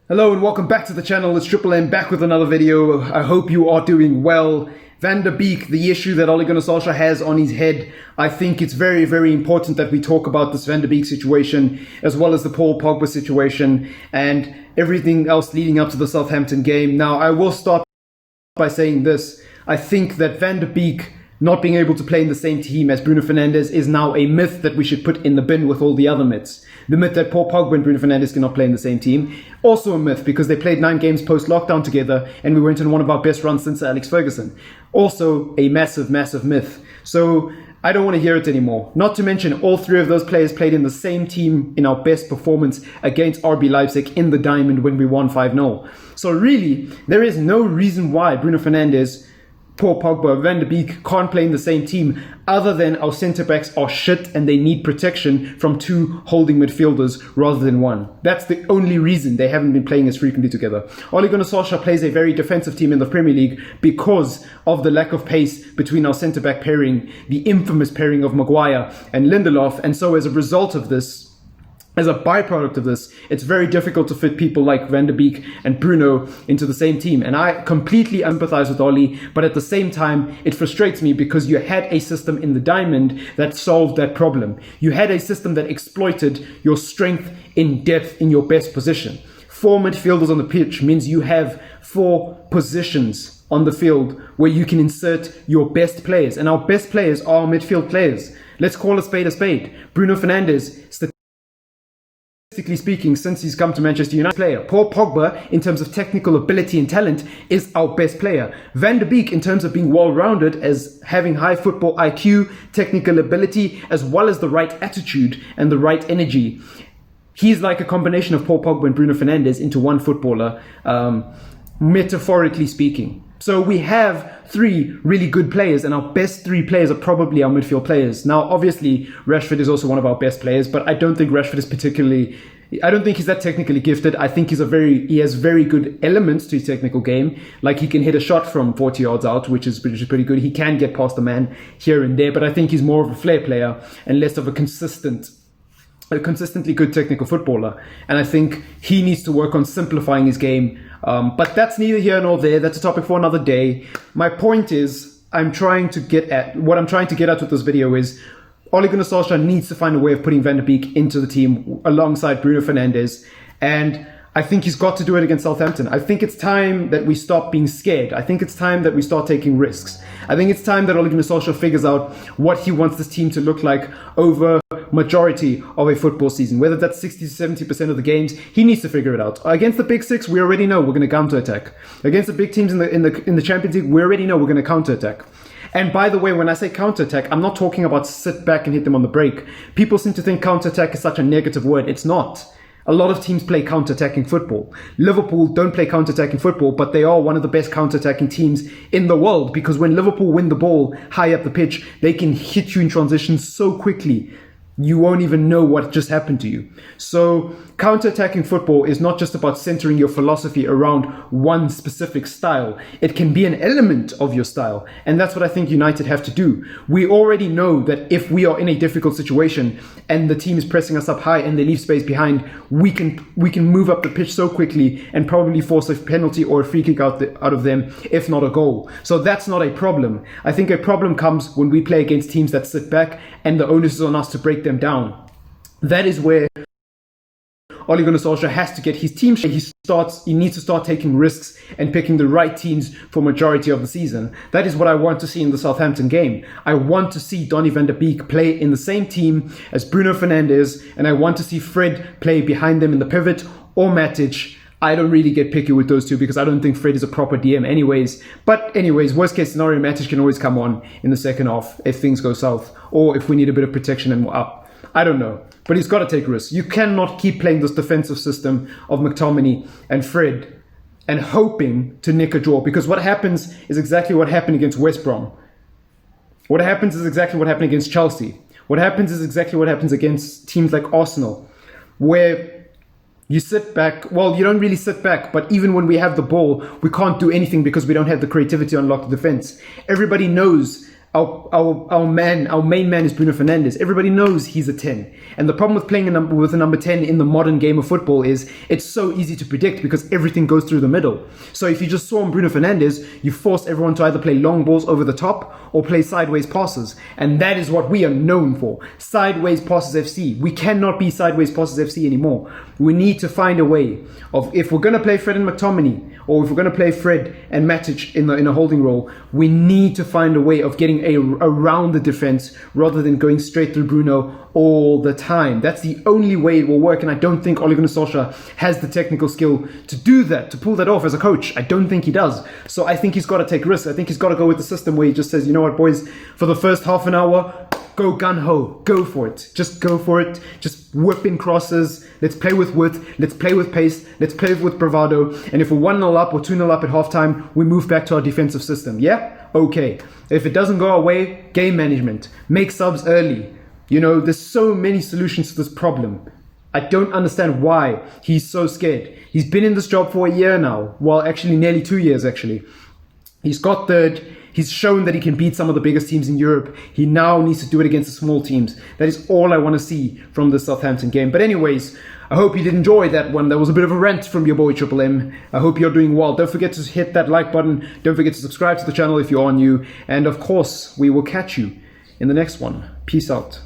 Hello and welcome back to the channel. It's TripleM back with another video. I hope you are doing well. Van der Beek, the issue that Ole Gunnar Solskjaer has on his head, I think it's very, very important that we talk about this Van der Beek situation as well as the Paul Pogba situation and everything else leading up to the Southampton game. Now, I will start by saying this. I think that Van der Beek not being able to play in the same team as Bruno Fernandes is now a myth that we should put in the bin with all the other myths. The myth that Paul Pogba and Bruno Fernandes cannot play in the same team, also a myth because they played 9 games post-lockdown together and we went on one of our best runs since Alex Ferguson. Also a massive, massive myth. So I don't want to hear it anymore. Not to mention all 3 of those players played in the same team in our best performance against RB Leipzig in the Diamond when we won 5-0. So really, there is no reason why Bruno Fernandes, Paul Pogba, Van der Beek can't play in the same team other than our centre-backs are shit and they need protection from 2 holding midfielders rather than 1. That's the only reason they haven't been playing as frequently together. Ole Gunnar Solskjaer plays a very defensive team in the Premier League because of the lack of pace between our centre-back pairing, the infamous pairing of Maguire and Lindelof, and so as a result of this, as a byproduct of this, it's very difficult to fit people like Van der Beek and Bruno into the same team. And I completely empathize with Oli, but at the same time, it frustrates me because you had a system in the Diamond that solved that problem. You had a system that exploited your strength in depth in your best position. 4 midfielders on the pitch means you have 4 positions on the field where you can insert your best players. And our best players are midfield players. Let's call a spade. Bruno Fernandes, statistically speaking, since he's come to Manchester United, player. Paul Pogba, in terms of technical ability and talent, is our best player. Van der Beek, in terms of being well-rounded, as having high football IQ, technical ability, as well as the right attitude and the right energy. He's like a combination of Paul Pogba and Bruno Fernandes into one footballer, metaphorically speaking. So we have 3 really good players, and our best 3 players are probably our midfield players. Now, obviously, Rashford is also one of our best players, but I don't think Rashford is I don't think he's that technically gifted. I think he has very good elements to his technical game. Like he can hit a shot from 40 yards out, which is pretty good. He can get past the man here and there, but I think he's more of a flair player and less of a consistently good technical footballer. And I think he needs to work on simplifying his game. But that's neither here nor there. That's a topic for another day. My point is, what I'm trying to get at with this video is Ole Gunnar Solskjaer needs to find a way of putting Van der Beek into the team alongside Bruno Fernandes. And I think he's got to do it against Southampton. I think it's time that we stop being scared. I think it's time that we start taking risks. I think it's time that Ole Gunnar Solskjaer figures out what he wants this team to look like over majority of a football season. Whether that's 60 to 70% of the games, he needs to figure it out. Against the big 6, we already know we're going to counter-attack. Against the big teams in the Champions League, we already know we're going to counter-attack. And by the way, when I say counter-attack, I'm not talking about sit back and hit them on the break. People seem to think counter-attack is such a negative word. It's not. A lot of teams play counter-attacking football. Liverpool don't play counter-attacking football, but they are one of the best counter-attacking teams in the world because when Liverpool win the ball high up the pitch, they can hit you in transition so quickly. You won't even know what just happened to you. So counter-attacking football is not just about centering your philosophy around one specific style. It can be an element of your style. And that's what I think United have to do. We already know that if we are in a difficult situation and the team is pressing us up high and they leave space behind, we can move up the pitch so quickly and probably force a penalty or a free kick out of them, if not a goal. So that's not a problem. I think a problem comes when we play against teams that sit back and the onus is on us to break them down. That is where Ole Gunnar Solskjaer has to get his team. He needs to start taking risks and picking the right teams for majority of the season. That is what I want to see in the Southampton game. I want to see Donny van der Beek play in the same team as Bruno Fernandes, and I want to see Fred play behind them in the pivot or Matic. I don't really get picky with those 2 because I don't think Fred is a proper DM anyways. But anyways, worst case scenario, Matic can always come on in the second half if things go south or if we need a bit of protection and we're up. I don't know, but he's got to take risks. You cannot keep playing this defensive system of McTominay and Fred and hoping to nick a draw, because what happens is exactly what happened against West Brom. What happens is exactly what happened against Chelsea. What happens is exactly what happens against teams like Arsenal, where you sit back. Well, you don't really sit back, but even when we have the ball, we can't do anything because we don't have the creativity to unlock the defense. Everybody knows our main man is Bruno Fernandes. Everybody knows he's a 10. And the problem with playing with a number 10 in the modern game of football is it's so easy to predict because everything goes through the middle. So if you just saw Bruno Fernandes, you force everyone to either play long balls over the top or play sideways passes. And that is what we are known for. Sideways passes FC. We cannot be sideways passes FC anymore. We need to find a way of, if we're going to play Fred and McTominay, or if we're going to play Fred and Matic in a holding role, we need to find a way of getting around the defense rather than going straight through Bruno all the time. That's the only way it will work, and I don't think Ole Gunnar Solskjaer has the technical skill to do that, to pull that off as a coach. I don't think he does. So I think he's got to take risks. I think he's got to go with the system where he just says, you know what, boys, for the first half an hour, go gun-ho, go for it. Just go for it. Just whip in crosses. Let's play with width. Let's play with pace. Let's play with bravado. And if we're 1-0 up or 2-0 up at halftime, we move back to our defensive system. Yeah? Okay. If it doesn't go our way, game management. Make subs early. You know, there's so many solutions to this problem. I don't understand why he's so scared. He's been in this job for a year now. Well, actually nearly 2 years, actually. He's got third. He's shown that he can beat some of the biggest teams in Europe. He now needs to do it against the small teams. That is all I want to see from the Southampton game. But anyways, I hope you did enjoy that one. There was a bit of a rant from your boy TripleM. I hope you're doing well. Don't forget to hit that like button. Don't forget to subscribe to the channel if you are new. And of course, we will catch you in the next one. Peace out.